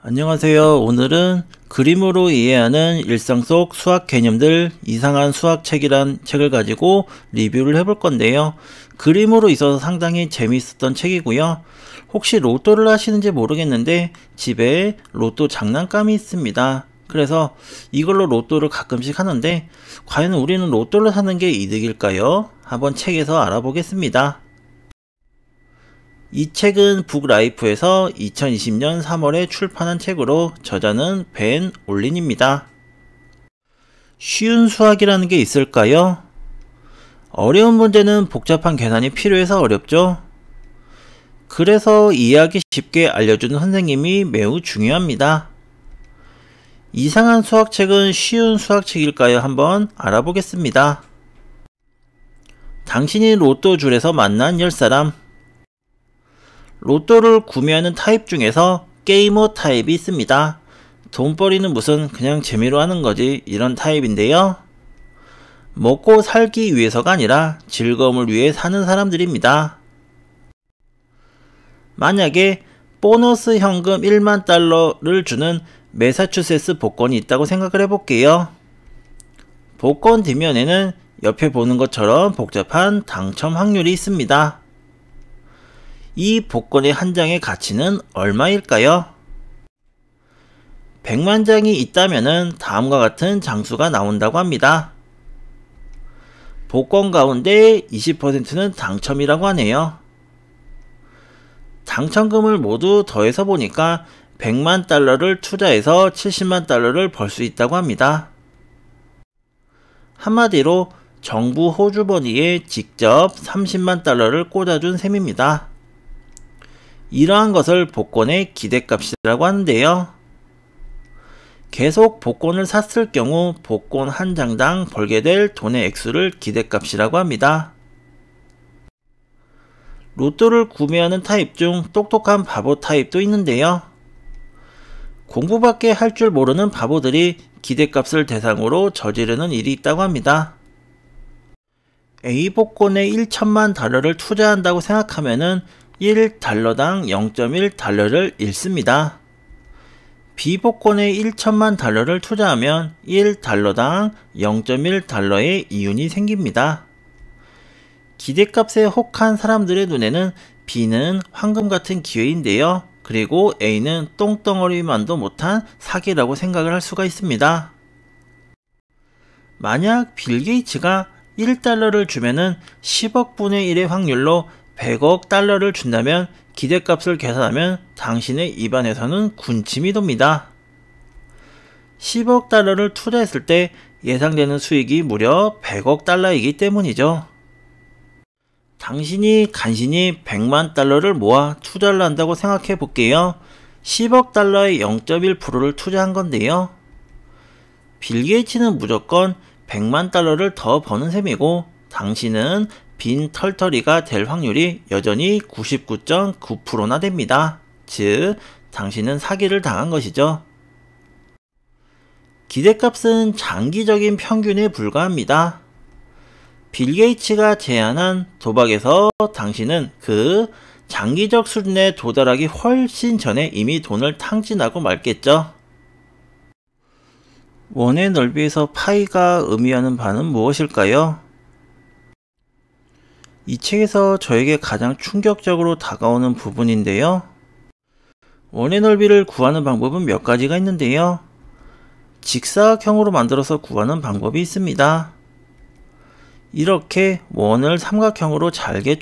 안녕하세요. 오늘은 그림으로 이해하는 일상 속 수학 개념들 이상한 수학책이란 책을 가지고 리뷰를 해볼 건데요. 그림으로 있어서 상당히 재미있었던 책이고요. 혹시 로또를 하시는지 모르겠는데 집에 로또 장난감이 있습니다. 그래서 이걸로 로또를 가끔씩 하는데 과연 우리는 로또를 사는 게 이득일까요? 한번 책에서 알아보겠습니다. 이 책은 북라이프에서 2020년 3월에 출판한 책으로 저자는 벤 올린입니다. 쉬운 수학이라는 게 있을까요? 어려운 문제는 복잡한 계산이 필요해서 어렵죠. 그래서 이해하기 쉽게 알려주는 선생님이 매우 중요합니다. 이상한 수학책은 쉬운 수학책일까요? 한번 알아보겠습니다. 당신이 로또줄에서 만난 10사람. 로또를 구매하는 타입 중에서 게이머 타입이 있습니다. 돈벌이는 무슨 그냥 재미로 하는 거지 이런 타입인데요. 먹고 살기 위해서가 아니라 즐거움을 위해 사는 사람들입니다. 만약에 보너스 현금 1만 달러를 주는 매사추세츠 복권이 있다고 생각을 해볼게요. 복권 뒷면에는 옆에 보는 것처럼 복잡한 당첨 확률이 있습니다. 이 복권의 한 장의 가치는 얼마일까요? 100만 장이 있다면 다음과 같은 장수가 나온다고 합니다. 복권 가운데 20%는 당첨이라고 하네요. 당첨금을 모두 더해서 보니까 100만 달러를 투자해서 70만 달러를 벌 수 있다고 합니다. 한마디로 정부 호주머니에 직접 30만 달러를 꽂아준 셈입니다. 이러한 것을 복권의 기대값이라고 하는데요. 계속 복권을 샀을 경우 복권 한 장당 벌게 될 돈의 액수를 기대값이라고 합니다. 로또를 구매하는 타입 중 똑똑한 바보 타입도 있는데요. 공부밖에 할 줄 모르는 바보들이 기대값을 대상으로 저지르는 일이 있다고 합니다. A 복권에 1천만 달러를 투자한다고 생각하면은 1달러당 0.1달러를 잃습니다. B 복권에 1천만 달러를 투자하면 1달러당 0.1달러의 이윤이 생깁니다. 기대값에 혹한 사람들의 눈에는 B는 황금 같은 기회인데요. 그리고 A는 똥덩어리만도 못한 사기라고 생각을 할 수가 있습니다. 만약 빌 게이츠가 1달러를 주면은 10억 분의 1의 확률로 100억 달러를 준다면 기대값을 계산하면 당신의 입안에서는 군침이 돕니다. 10억 달러를 투자했을 때 예상되는 수익이 무려 100억 달러이기 때문이죠. 당신이 간신히 100만 달러를 모아 투자를 한다고 생각해 볼게요. 10억 달러의 0.1%를 투자한 건데요. 빌 게이츠는 무조건 100만 달러를 더 버는 셈이고 당신은 빈 털터리가 될 확률이 여전히 99.9%나 됩니다. 즉, 당신은 사기를 당한 것이죠. 기대값은 장기적인 평균에 불과합니다. 빌 게이츠가 제안한 도박에서 당신은 그 장기적 수준에 도달하기 훨씬 전에 이미 돈을 탕진하고 말겠죠. 원의 넓이에서 파이가 의미하는 바는 무엇일까요? 이 책에서 저에게 가장 충격적으로 다가오는 부분인데요. 원의 넓이를 구하는 방법은 몇 가지가 있는데요. 직사각형으로 만들어서 구하는 방법이 있습니다. 이렇게 원을 삼각형으로 잘게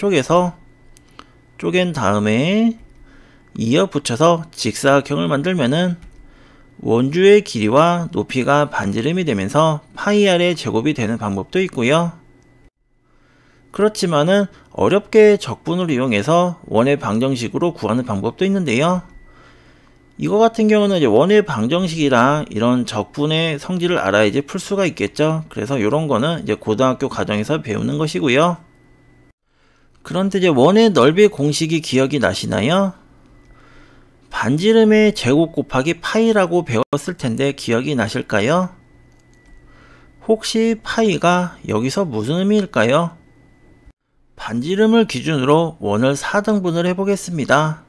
쪼갠 다음에 이어 붙여서 직사각형을 만들면은 원주의 길이와 높이가 반지름이 되면서 파이 r의 제곱이 되는 방법도 있고요. 그렇지만은 어렵게 적분을 이용해서 원의 방정식으로 구하는 방법도 있는데요. 이거 같은 경우는 이제 원의 방정식이랑 이런 적분의 성질을 알아야지 풀 수가 있겠죠. 그래서 이런 거는 이제 고등학교 과정에서 배우는 것이고요. 그런데 이제 원의 넓이 공식이 기억이 나시나요? 반지름의 제곱 곱하기 파이라고 배웠을 텐데 기억이 나실까요? 혹시 파이가 여기서 무슨 의미일까요? 반지름을 기준으로 원을 4등분을 해보겠습니다.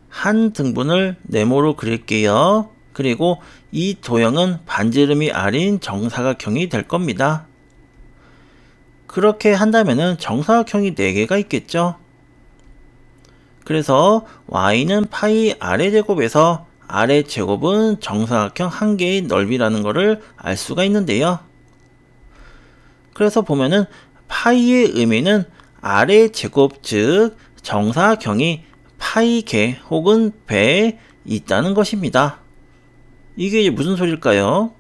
한 등분을 네모로 그릴게요. 그리고 이 도형은 반지름이 R인 정사각형이 될 겁니다. 그렇게 한다면은 정사각형이 4개가 있겠죠. 그래서 y는 파이 r의 제곱에서 r의 제곱은 정사각형 1개의 넓이라는 것을 알 수가 있는데요. 그래서 보면은 파이의 의미는 r의 제곱, 즉 정사각형이 파이개 혹은 배에 있다는 것입니다. 이게 무슨 소릴까요?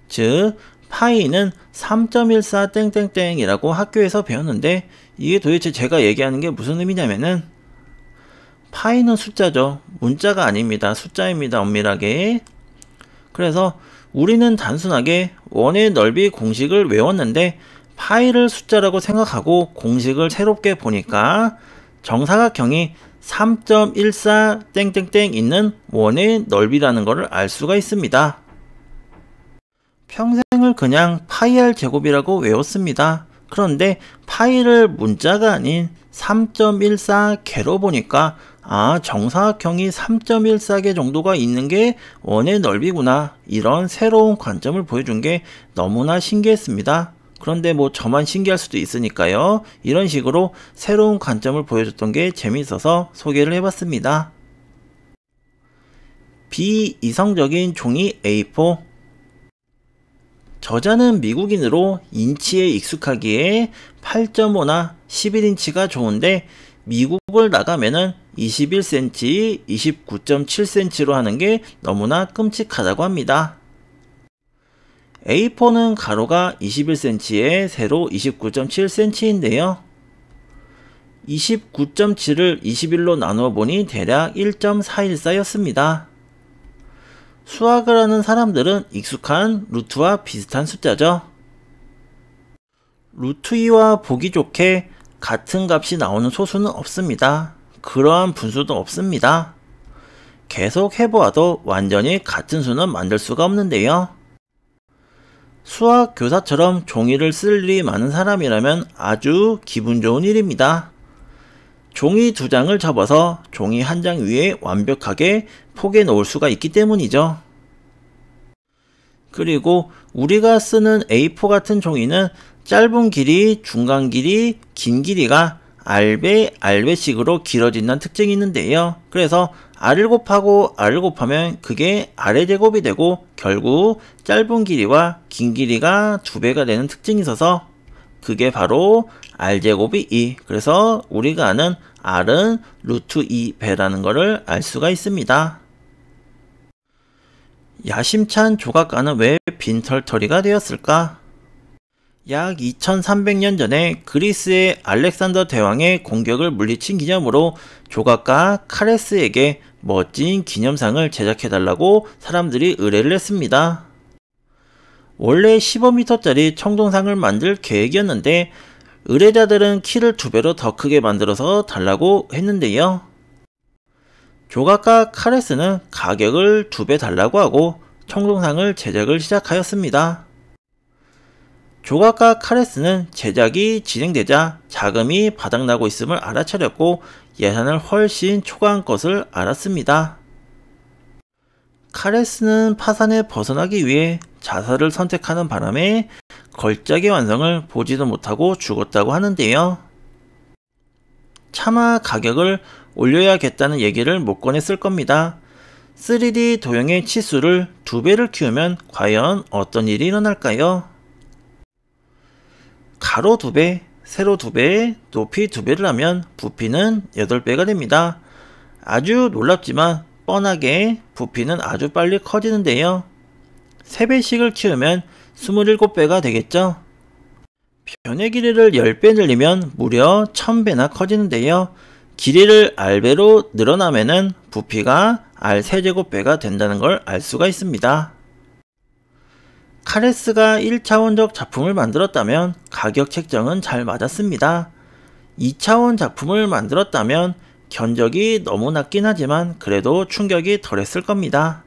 즉 파이는 3.14 땡땡땡이라고 학교에서 배웠는데, 이게 도대체 제가 얘기하는 게 무슨 의미냐면은 파이는 숫자죠. 문자가 아닙니다. 숫자입니다. 엄밀하게. 그래서 우리는 단순하게 원의 넓이 공식을 외웠는데 파이를 숫자라고 생각하고 공식을 새롭게 보니까 정사각형이 3.14 땡땡땡 있는 원의 넓이라는 것을 알 수가 있습니다. 평생을 그냥 파이 r 제곱이라고 외웠습니다. 그런데 파이를 문자가 아닌 3.14개로 보니까 정사각형이 3.14개 정도가 있는 게 원의 넓이구나, 이런 새로운 관점을 보여준 게 너무나 신기했습니다. 그런데 뭐 저만 신기할 수도 있으니까요. 이런 식으로 새로운 관점을 보여줬던 게 재미있어서 소개를 해봤습니다. 비이성적인 종이 A4. 저자는 미국인으로 인치에 익숙하기에 8.5나 11인치가 좋은데 미국을 나가면은 21cm, 29.7cm로 하는 게 너무나 끔찍하다고 합니다. A4는 가로가 21cm에 세로 29.7cm인데요. 29.7을 21로 나누어 보니 대략 1.414였습니다. 수학을 하는 사람들은 익숙한 루트와 비슷한 숫자죠. 루트 2와 보기 좋게 같은 값이 나오는 소수는 없습니다. 그러한 분수도 없습니다. 계속 해보아도 완전히 같은 수는 만들 수가 없는데요. 수학 교사처럼 종이를 쓸 일이 많은 사람이라면 아주 기분 좋은 일입니다. 종이 2장을 접어서 종이 1장 위에 완벽하게 포개 놓을 수가 있기 때문이죠. 그리고 우리가 쓰는 A4 같은 종이는 짧은 길이, 중간 길이, 긴 길이가 R배, R배식으로 길어진다는 특징이 있는데요. 그래서 R을 곱하고 R을 곱하면 그게 R의 제곱이 되고 결국 짧은 길이와 긴 길이가 2배가 되는 특징이 있어서 그게 바로 R제곱이 2. 그래서 우리가 아는 R은 루트 2배라는 것을 알 수가 있습니다. 야심찬 조각가는 왜 빈털터리가 되었을까? 약 2300년 전에 그리스의 알렉산더 대왕의 공격을 물리친 기념으로 조각가 카레스에게 멋진 기념상을 제작해달라고 사람들이 의뢰를 했습니다. 원래 15m짜리 청동상을 만들 계획이었는데 의뢰자들은 키를 2배로 더 크게 만들어서 달라고 했는데요. 조각가 카레스는 가격을 2배 달라고 하고 청동상을 제작을 시작하였습니다. 조각가 카레스는 제작이 진행되자 자금이 바닥나고 있음을 알아차렸고 예산을 훨씬 초과한 것을 알았습니다. 카레스는 파산에 벗어나기 위해 자살을 선택하는 바람에 걸작의 완성을 보지도 못하고 죽었다고 하는데요. 차마 가격을 올려야겠다는 얘기를 못 꺼냈을 겁니다. 3D 도형의 치수를 2배를 키우면 과연 어떤 일이 일어날까요? 가로 2배, 세로 2배, 높이 2배를 하면 부피는 8배가 됩니다. 아주 놀랍지만 뻔하게 부피는 아주 빨리 커지는데요. 3배씩을 키우면 27배가 되겠죠. 변의 길이를 10배 늘리면 무려 1000배나 커지는데요. 길이를 R배로 늘어나면은 부피가 R3제곱배가 된다는 걸 알 수가 있습니다. 카레스가 1차원적 작품을 만들었다면 가격 책정은 잘 맞았습니다. 2차원 작품을 만들었다면 견적이 너무 낮긴 하지만 그래도 충격이 덜했을 겁니다.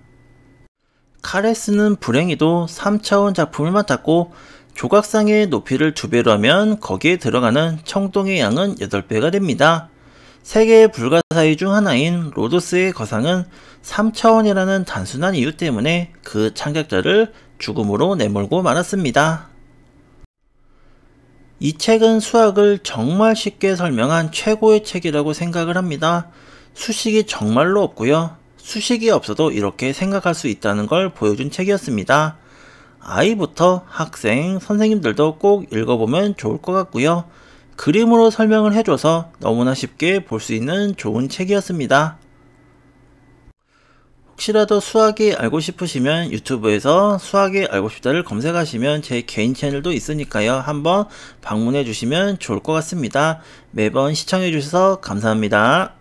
카레스는 불행히도 3차원 작품을 맡았고 조각상의 높이를 2배로 하면 거기에 들어가는 청동의 양은 8배가 됩니다. 세계의 불가사의 중 하나인 로도스의 거상은 3차원이라는 단순한 이유 때문에 그 창작자를 죽음으로 내몰고 말았습니다. 이 책은 수학을 정말 쉽게 설명한 최고의 책이라고 생각을 합니다. 수식이 정말로 없고요. 수식이 없어도 이렇게 생각할 수 있다는 걸 보여준 책이었습니다. 아이부터 학생, 선생님들도 꼭 읽어보면 좋을 것 같고요. 그림으로 설명을 해줘서 너무나 쉽게 볼 수 있는 좋은 책이었습니다. 혹시라도 수학이 알고 싶으시면 유튜브에서 수학이 알고 싶다를 검색하시면 제 개인 채널도 있으니까요. 한번 방문해 주시면 좋을 것 같습니다. 매번 시청해 주셔서 감사합니다.